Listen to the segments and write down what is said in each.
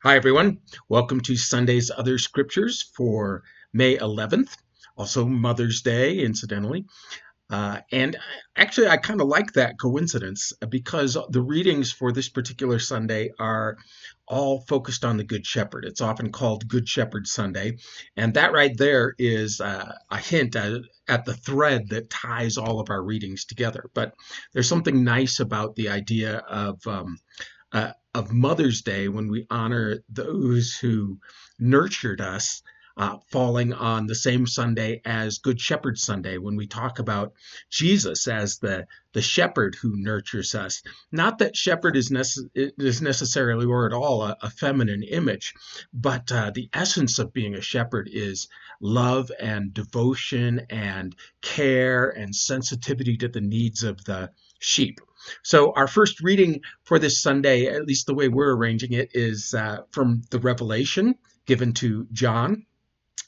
Hi, everyone. Welcome to Sunday's Other Scriptures for May 11th, also Mother's Day, incidentally. And actually, I kind of like that coincidence because the readings for this particular Sunday are all focused on the Good Shepherd. It's often called Good Shepherd Sunday. And that right there is a hint at the thread that ties all of our readings together. But there's something nice about the idea of Mother's Day when we honor those who nurtured us, falling on the same Sunday as Good Shepherd Sunday, when we talk about Jesus as the shepherd who nurtures us. Not that shepherd is necessarily or at all a feminine image, but the essence of being a shepherd is love and devotion and care and sensitivity to the needs of the sheep. So, our first reading for this Sunday, at least the way we're arranging it, is from the Revelation given to John.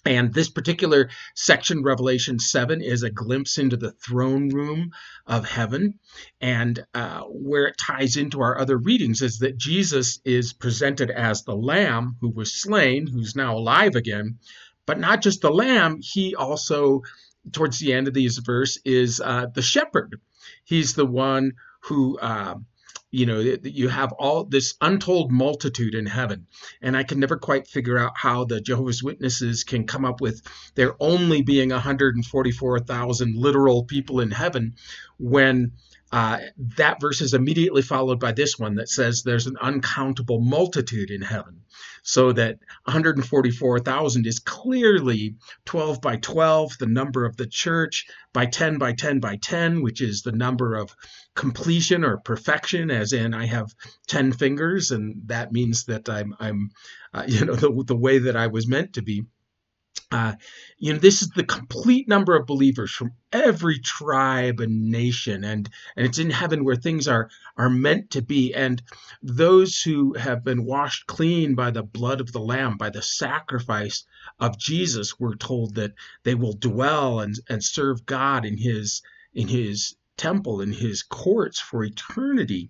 And this particular section, Revelation 7, is a glimpse into the throne room of heaven. And where it ties into our other readings is that Jesus is presented as the Lamb who was slain, who's now alive again. But not just the Lamb, he also, towards the end of this verse, is the shepherd. He's the one who you have all this untold multitude in heaven. And I can never quite figure out how the Jehovah's Witnesses can come up with there only being 144,000 literal people in heaven when that verse is immediately followed by this one that says there's an uncountable multitude in heaven. So that 144,000 is clearly 12 by 12, the number of the church, by 10 by 10 by 10, which is the number of completion or perfection, as in I have 10 fingers, and that means that I'm the way that I was meant to be. This is the complete number of believers from every tribe and nation, and it's in heaven where things are meant to be. And those who have been washed clean by the blood of the Lamb, by the sacrifice of Jesus, we're told that they will dwell and serve God in his temple, in his courts for eternity.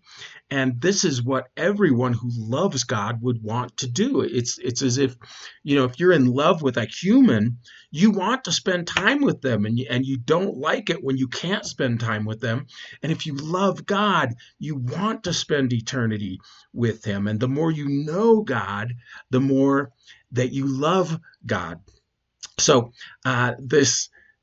And this is what everyone who loves God would want to do. It's as if, if you're in love with a human, you want to spend time with them, and you don't like it when you can't spend time with them. And if you love God, you want to spend eternity with him. And the more you know God, the more that you love God. So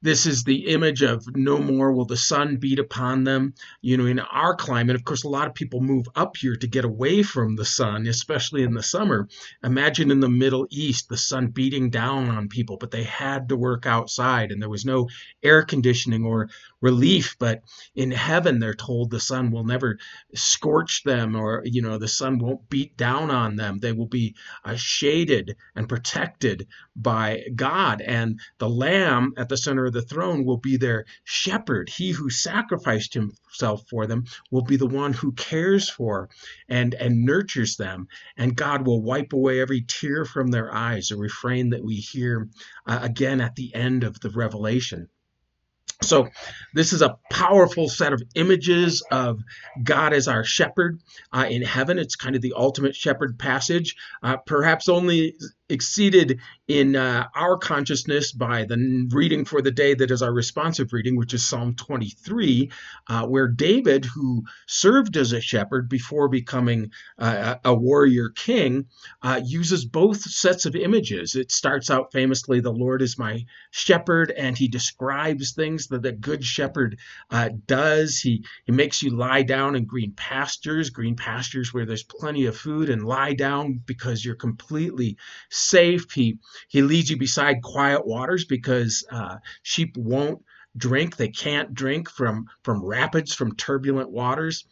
this is the image of no more will the sun beat upon them. In our climate, of course, a lot of people move up here to get away from the sun, especially in the summer. Imagine in the Middle East, the sun beating down on people, but they had to work outside and there was no air conditioning or relief. But in heaven, they're told the sun will never scorch them, or, the sun won't beat down on them. They will be shaded and protected by God. And the Lamb at the center of the throne will be their shepherd. He who sacrificed himself for them will be the one who cares for and nurtures them. And God will wipe away every tear from their eyes, a refrain that we hear again at the end of the Revelation. So this is a powerful set of images of God as our shepherd in heaven. It's kind of the ultimate shepherd passage, perhaps only exceeded in our consciousness by the reading for the day that is our responsive reading, which is Psalm 23, where David, who served as a shepherd before becoming a warrior king, uses both sets of images. It starts out famously, the Lord is my shepherd, and he describes things that the good shepherd does. He makes you lie down in green pastures where there's plenty of food, and lie down because you're completely safe. He leads you beside quiet waters because sheep won't drink. They can't drink from rapids, from turbulent waters.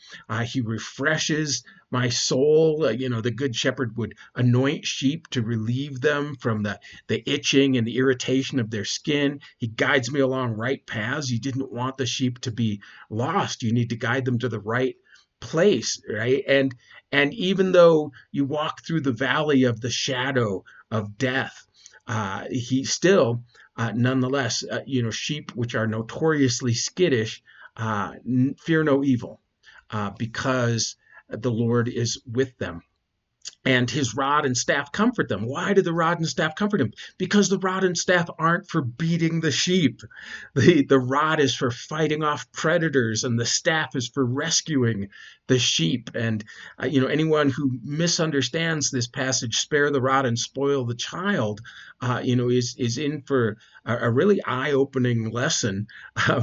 He refreshes my soul. The good shepherd would anoint sheep to relieve them from the itching and the irritation of their skin. He guides me along right paths. You didn't want the sheep to be lost. You need to guide them to the right place, right? And even though you walk through the valley of the shadow of death, he still nonetheless, sheep which are notoriously skittish fear no evil because the Lord is with them. and his rod and staff comfort them. Why do the rod and staff comfort him? Because the rod and staff aren't for beating the sheep. The rod is for fighting off predators, and the staff is for rescuing the sheep. And anyone who misunderstands this passage, spare the rod and spoil the child, is in for a really eye-opening lesson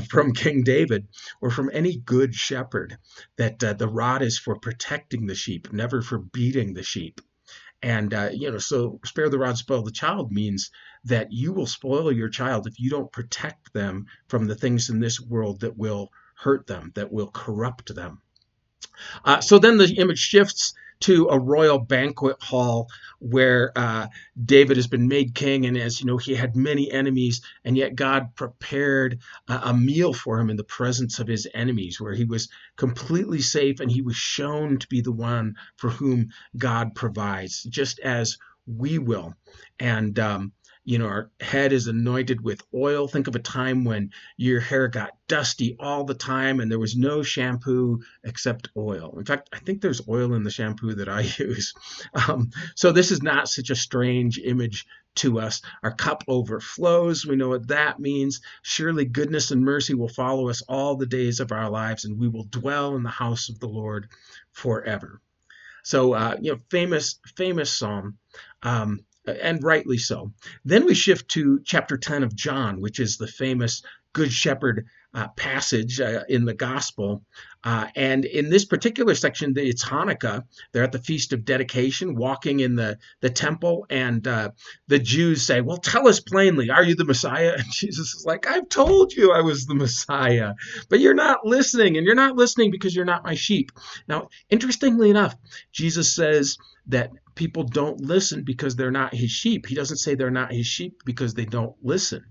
from King David, or from any good shepherd, that the rod is for protecting the sheep, never for beating the sheep. And so spare the rod, spoil the child means that you will spoil your child if you don't protect them from the things in this world that will hurt them, that will corrupt them. So then the image shifts to a royal banquet hall where David has been made king, and as you know, he had many enemies, and yet God prepared a meal for him in the presence of his enemies, where he was completely safe, and he was shown to be the one for whom God provides, just as we will. And our head is anointed with oil. Think of a time when your hair got dusty all the time and there was no shampoo except oil. In fact, I think there's oil in the shampoo that I use. So this is not such a strange image to us. Our cup overflows. We know what that means. Surely goodness and mercy will follow us all the days of our lives, and we will dwell in the house of the Lord forever. So, famous psalm. And rightly so. Then we shift to chapter 10 of John, which is the famous Good Shepherd passage in the gospel. And in this particular section, it's Hanukkah. They're at the Feast of Dedication, walking in the temple, and the Jews say, well, tell us plainly, are you the Messiah? And Jesus is like, I've told you I was the Messiah, but you're not listening, and you're not listening because you're not my sheep. Now, interestingly enough, Jesus says that people don't listen because they're not his sheep. He doesn't say they're not his sheep because they don't listen,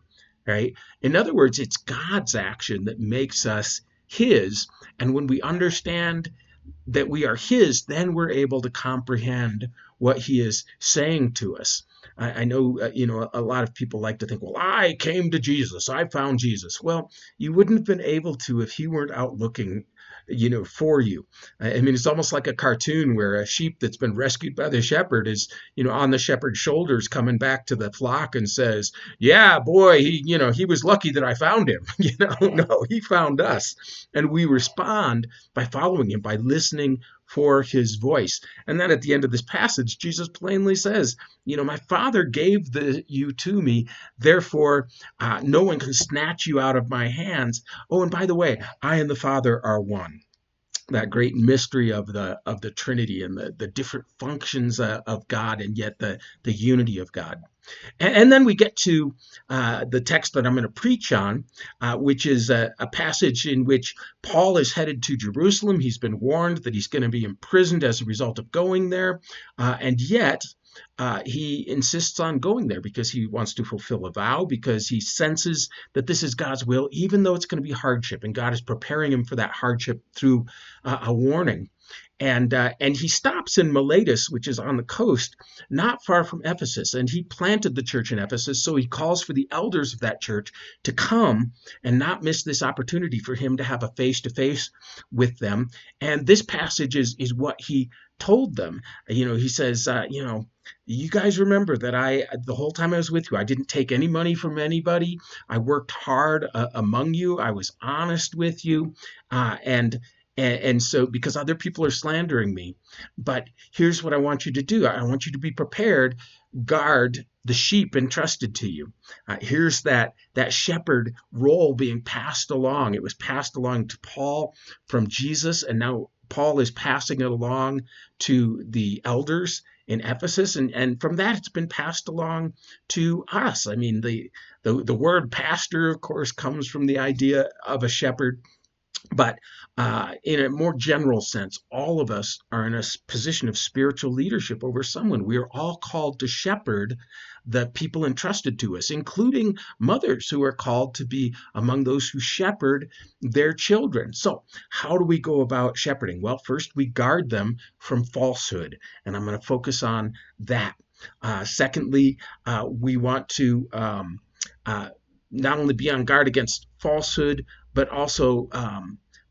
right? In other words, it's God's action that makes us his. And when we understand that we are his, then we're able to comprehend what he is saying to us. I know, a lot of people like to think, well, I came to Jesus. I found Jesus. Well, you wouldn't have been able to if he weren't out looking for you. I mean, it's almost like a cartoon where a sheep that's been rescued by the shepherd is, on the shepherd's shoulders coming back to the flock and says, yeah, boy, he was lucky that I found him. No, he found us. And we respond by following him, by listening for his voice. And then at the end of this passage, Jesus plainly says, my Father gave you to me, therefore no one can snatch you out of my hands. Oh, and by the way, I and the Father are one. That great mystery of the Trinity and the different functions of God, and yet the unity of God. And then we get to the text that I'm going to preach on, which is a passage in which Paul is headed to Jerusalem. He's been warned that he's going to be imprisoned as a result of going there, and yet he insists on going there because he wants to fulfill a vow, because he senses that this is God's will, even though it's going to be hardship, and God is preparing him for that hardship through a warning. And he stops in Miletus, which is on the coast, not far from Ephesus. And he planted the church in Ephesus, so he calls for the elders of that church to come and not miss this opportunity for him to have a face-to-face with them. And this passage is what he told them. He says, you guys remember that the whole time I was with you, I didn't take any money from anybody. I worked hard among you. I was honest with you. And so, because other people are slandering me, but here's what I want you to do. I want you to be prepared, guard the sheep entrusted to you. Here's that shepherd role being passed along. It was passed along to Paul from Jesus, and now Paul is passing it along to the elders in Ephesus, and from that it's been passed along to us. I mean, the word pastor, of course, comes from the idea of a shepherd. But in a more general sense, all of us are in a position of spiritual leadership over someone. We are all called to shepherd the people entrusted to us, including mothers who are called to be among those who shepherd their children. So how do we go about shepherding? Well, first, we guard them from falsehood, and I'm going to focus on that. Secondly, we want to not only be on guard against falsehood, but also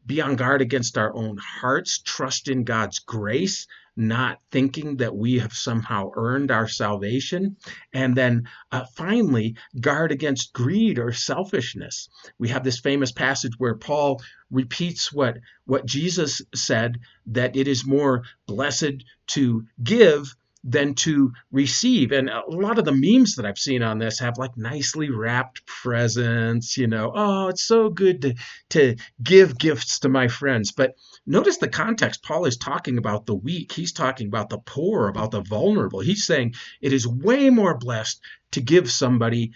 be on guard against our own hearts, trust in God's grace, not thinking that we have somehow earned our salvation. And then finally, guard against greed or selfishness. We have this famous passage where Paul repeats what Jesus said, that it is more blessed to give than to receive. And a lot of the memes that I've seen on this have like nicely wrapped presents, oh, it's so good to give gifts to my friends. But notice the context. Paul is talking about the weak. He's talking about the poor, about the vulnerable. He's saying it is way more blessed to give somebody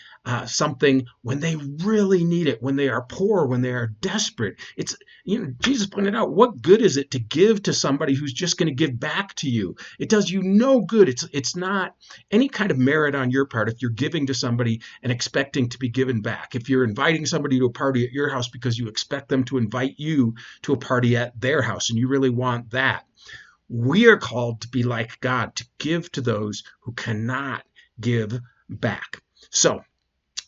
something when they really need it, when they are poor, when they are desperate. Jesus pointed out, what good is it to give to somebody who's just going to give back to you? It does you no good. It's not any kind of merit on your part if you're giving to somebody and expecting to be given back. If you're inviting somebody to a party at your house because you expect them to invite you to a party at their house and you really want that. We are called to be like God, to give to those who cannot give back. So,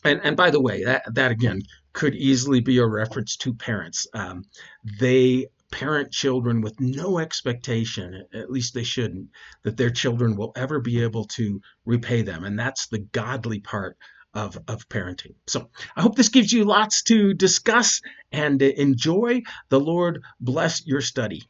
and by the way, that again could easily be a reference to parents. They parent children with no expectation, at least they shouldn't, that their children will ever be able to repay them. And that's the godly part of parenting. So I hope this gives you lots to discuss and enjoy. The Lord bless your study.